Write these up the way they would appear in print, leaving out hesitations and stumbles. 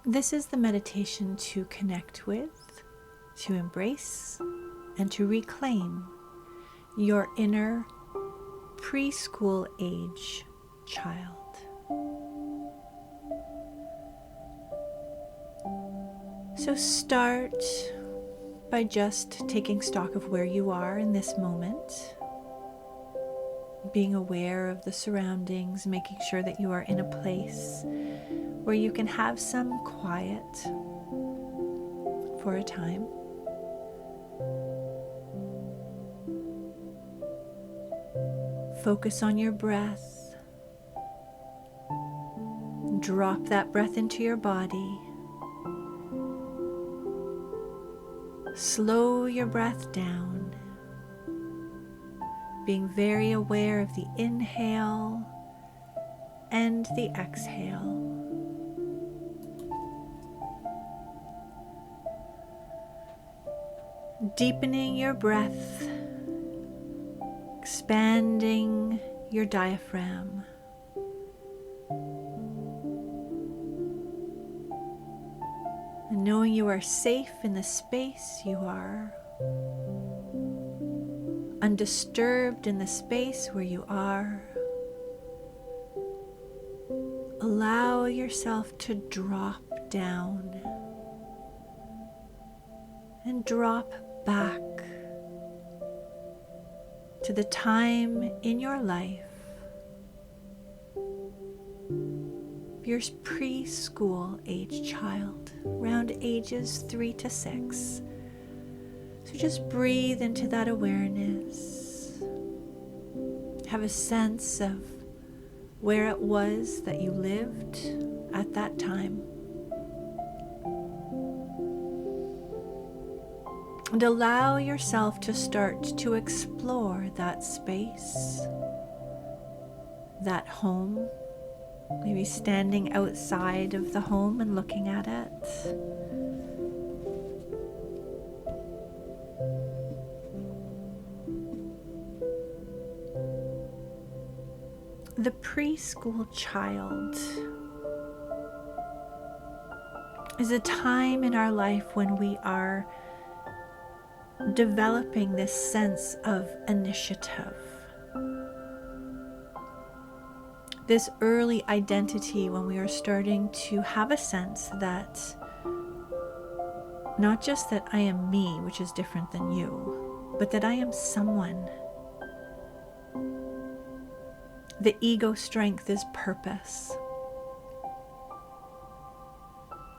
This is the meditation to connect with, to embrace, and to reclaim your inner preschool age child. So start by just taking stock of where you are in this moment, being aware of the surroundings, making sure that you are in a place where you can have some quiet for a time. Focus on your breath. Drop that breath into your body. Slow your breath down, being very aware of the inhale and the exhale. Deepening your breath, expanding your diaphragm. And knowing you are safe in the space you are, undisturbed in the space where you are, allow yourself to drop down and drop back to the time in your life, your preschool age child, around ages 3 to 6. So just breathe into that awareness. Have a sense of where it was that you lived at that time. And allow yourself to start to explore that space, that home, maybe standing outside of the home and looking at it. The preschool child is a time in our life when we are developing this sense of initiative, this early identity when we are starting to have a sense that not just that I am me, which is different than you, but that I am someone. The ego strength is purpose.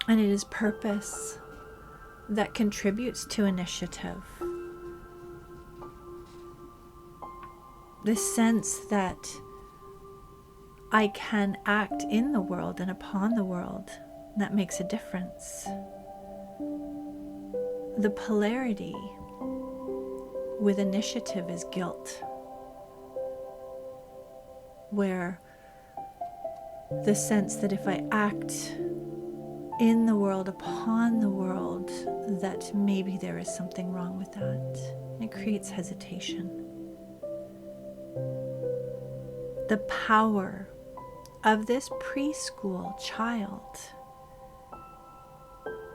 And it is purpose that contributes to initiative. This sense that I can act in the world and upon the world, that makes a difference. The polarity with initiative is guilt, where the sense that if I act in the world, upon the world, that maybe there is something wrong with that. It creates hesitation. The power of this preschool child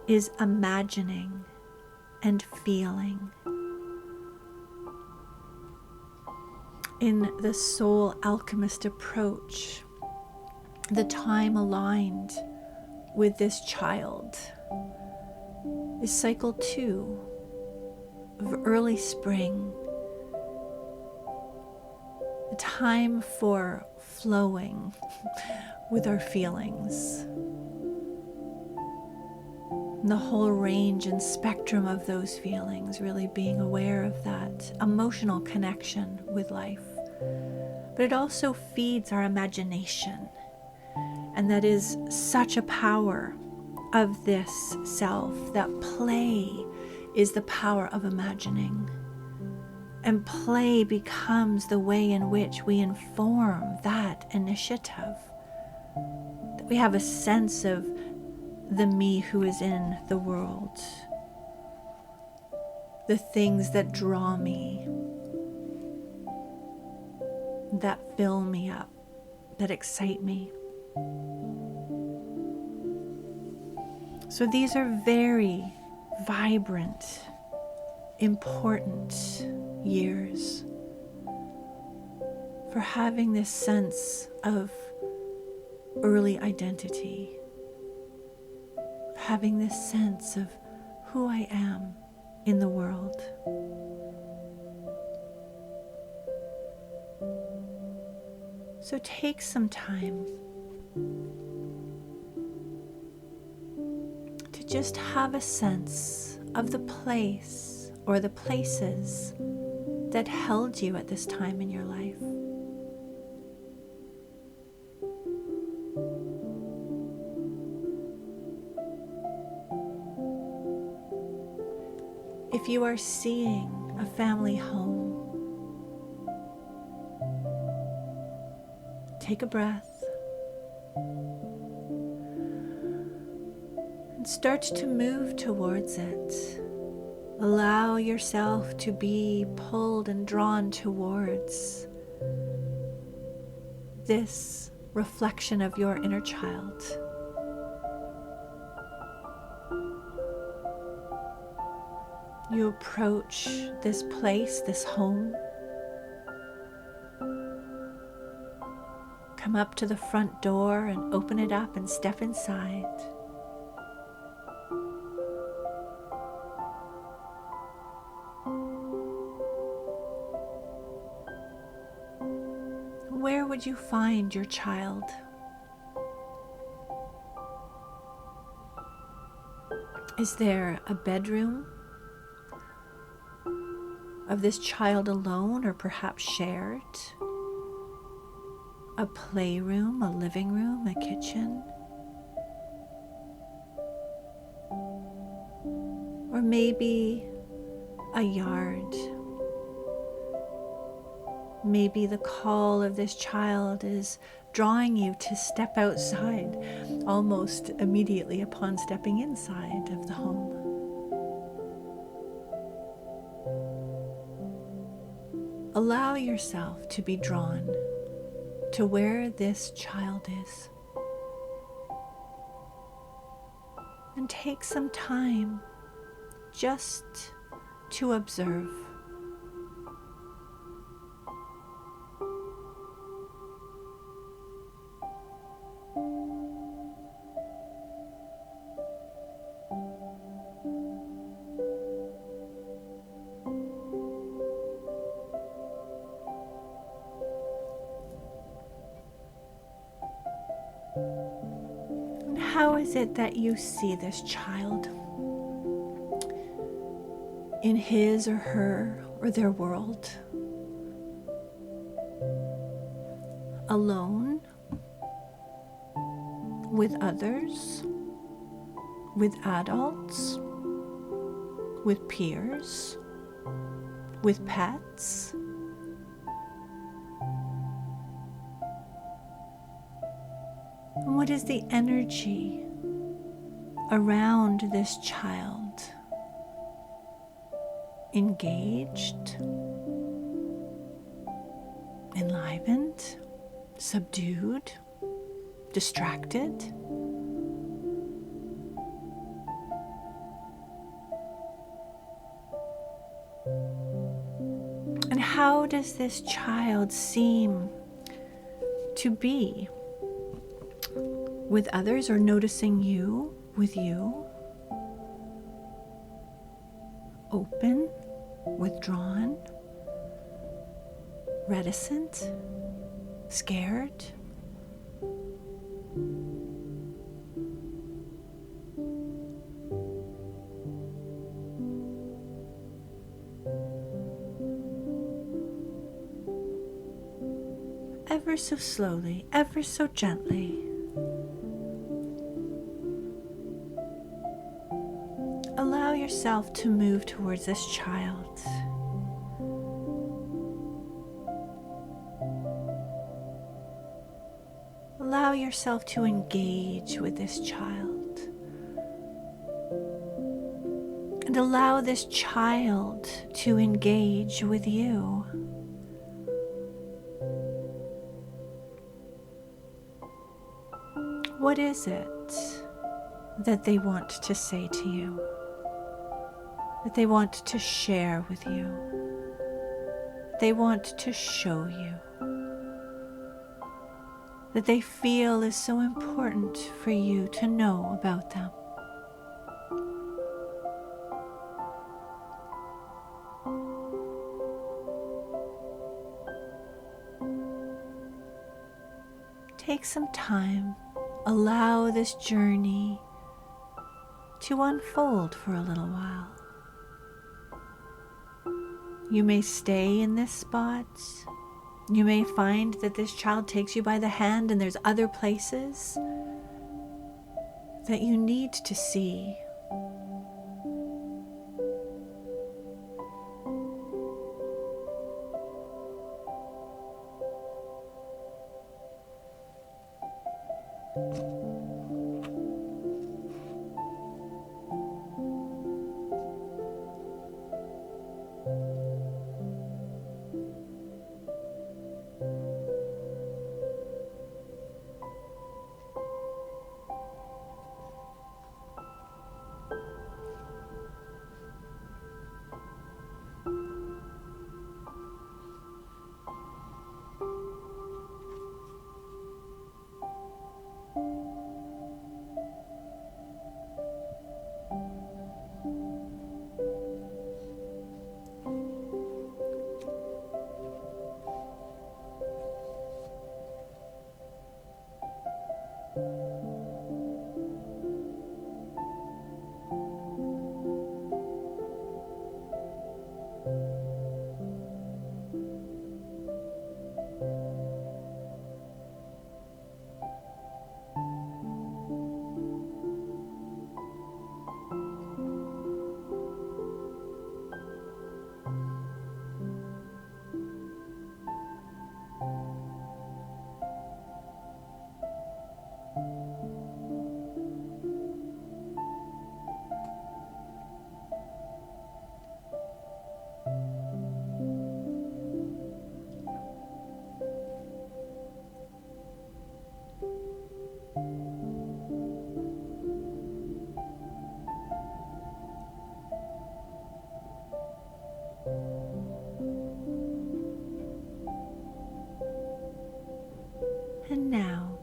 is imagining and feeling. In the soul alchemist approach, the time aligned with this child is cycle 2 of early spring, a time for flowing with our feelings, the whole range and spectrum of those feelings, really being aware of that emotional connection with life. But it also feeds our imagination. And that is such a power of this self, that play is the power of imagining. And play becomes the way in which we inform that initiative. That we have a sense of the me who is in the world. The things that draw me, that fill me up, that excite me. So these are very vibrant, important years for having this sense of early identity, having this sense of who I am in the world. So take some time to just have a sense of the place or the places that held you at this time in your life. If you are seeing a family home, take a breath and start to move towards it. Allow yourself to be pulled and drawn towards this reflection of your inner child. You approach this place, this home. Come up to the front door and open it up and step inside. Where would you find your child? Is there a bedroom of this child alone, or perhaps shared? A playroom, a living room, a kitchen? Or maybe a yard? Maybe the call of this child is drawing you to step outside almost immediately upon stepping inside of the home. Allow yourself to be drawn to where this child is. And take some time just to observe. And how is it that you see this child in his or her or their world? Alone? With others? With adults? With peers? With pets? And what is the energy around this child? Engaged? Enlivened? Subdued? Distracted? And how does this child seem to be with others, or noticing you with you? Open, withdrawn, reticent, scared? Ever so slowly, ever so gently, allow yourself to move towards this child. Allow yourself to engage with this child. And allow this child to engage with you. What is it that they want to say to you, that they want to share with you, they want to show you, that they feel is so important for you to know about them. Take some time, allow this journey to unfold for a little while. You may stay in this spot. You may find that this child takes you by the hand and there's other places that you need to see. And now,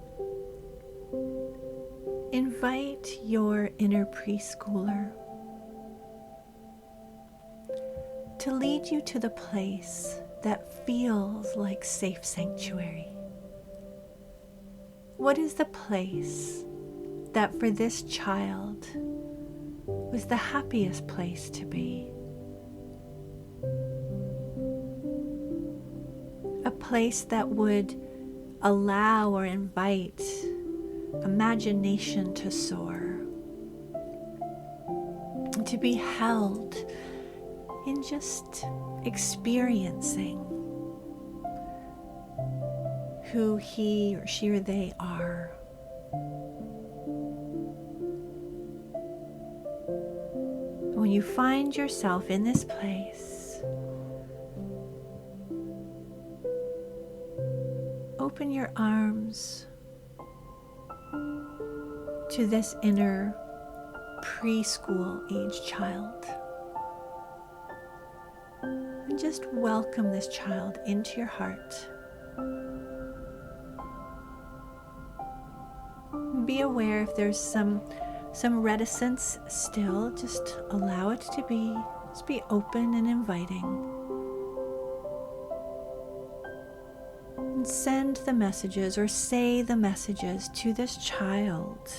invite your inner preschooler to lead you to the place that feels like safe sanctuary. What is the place that for this child was the happiest place to be? A place that would allow or invite imagination to soar, to be held in just experiencing who he or she or they are. When you find yourself in this place, open your arms to this inner preschool age child. And just welcome this child into your heart. Be aware if there's some reticence still, just allow it to be. Just be open and inviting. And send the messages or say the messages to this child.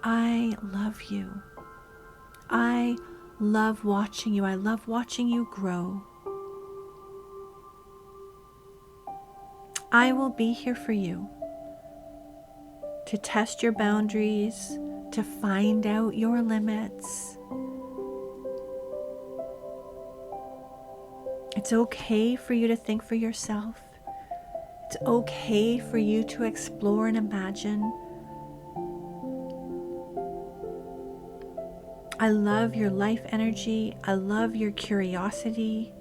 I love you. I love watching you. I love watching you grow. I will be here for you to test your boundaries, to find out your limits. It's okay for you to think for yourself. It's okay for you to explore and imagine. I love your life energy. I love your curiosity.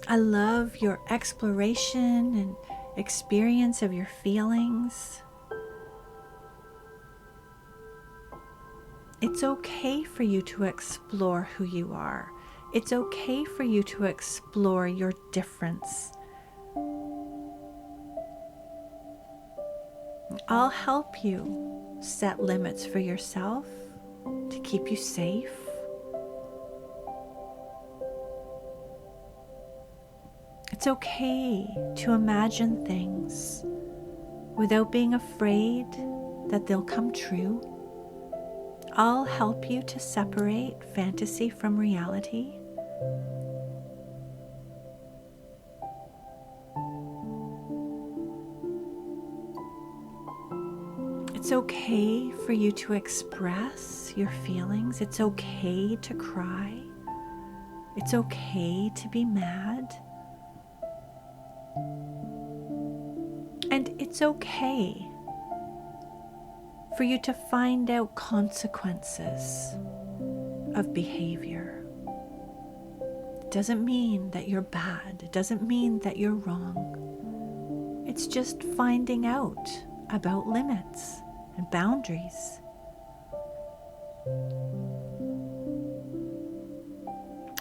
I love your exploration experience of your feelings. It's okay for you to explore who you are. It's okay for you to explore your difference. I'll help you set limits for yourself to keep you safe. It's okay to imagine things without being afraid that they'll come true. I'll help you to separate fantasy from reality. It's okay for you to express your feelings. It's okay to cry. It's okay to be mad. And it's okay for you to find out consequences of behavior. It doesn't mean that you're bad. It doesn't mean that you're wrong. It's just finding out about limits and boundaries.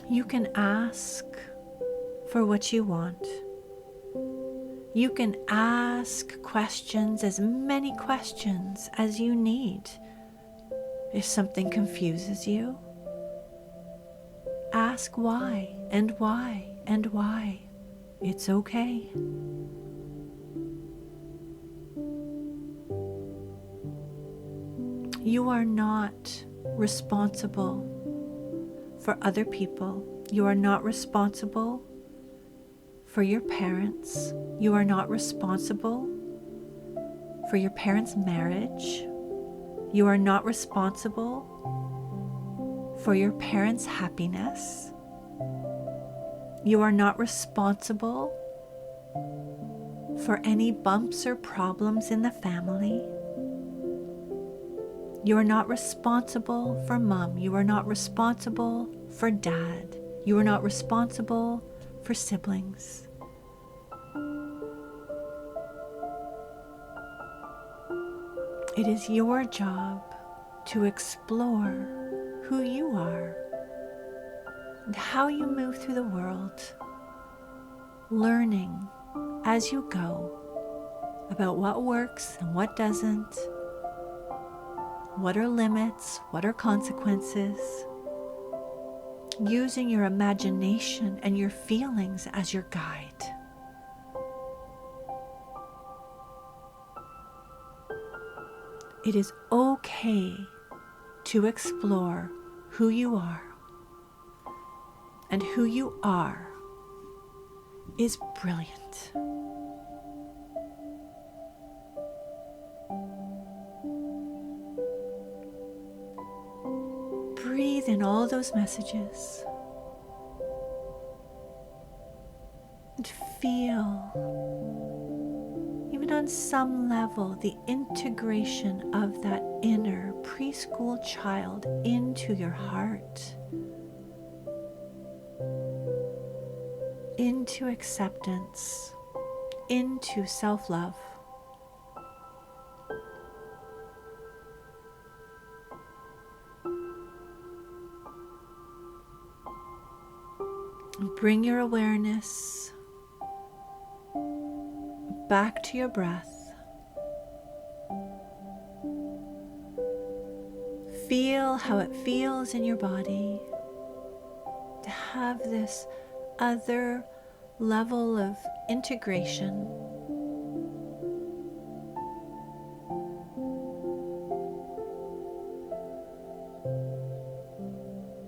You can ask for what you want. You can ask questions, as many questions as you need. If something confuses you, ask why and why and why. It's okay. You are not responsible for other people. You are not responsible for your parents. You are not responsible for your parents' marriage. You are not responsible for your parents' happiness. You are not responsible for any bumps or problems in the family. You are not responsible for mom. You are not responsible for dad. You are not responsible for siblings. It is your job to explore who you are and how you move through the world, learning as you go about what works and what doesn't, what are limits, what are consequences, using your imagination and your feelings as your guide. It is okay to explore who you are, and who you are is brilliant. Breathe in all those messages and feel, even on some level, the integration of that inner preschool child into your heart, into acceptance, into self-love. Bring your awareness back to your breath. Feel how it feels in your body to have this other level of integration.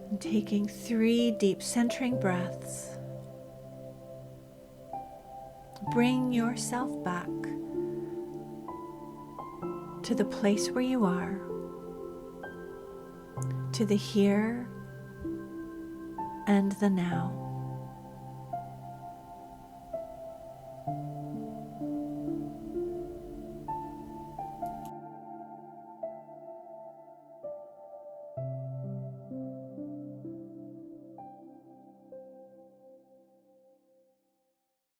And taking 3 deep centering breaths. Bring yourself back to the place where you are, to the here and the now.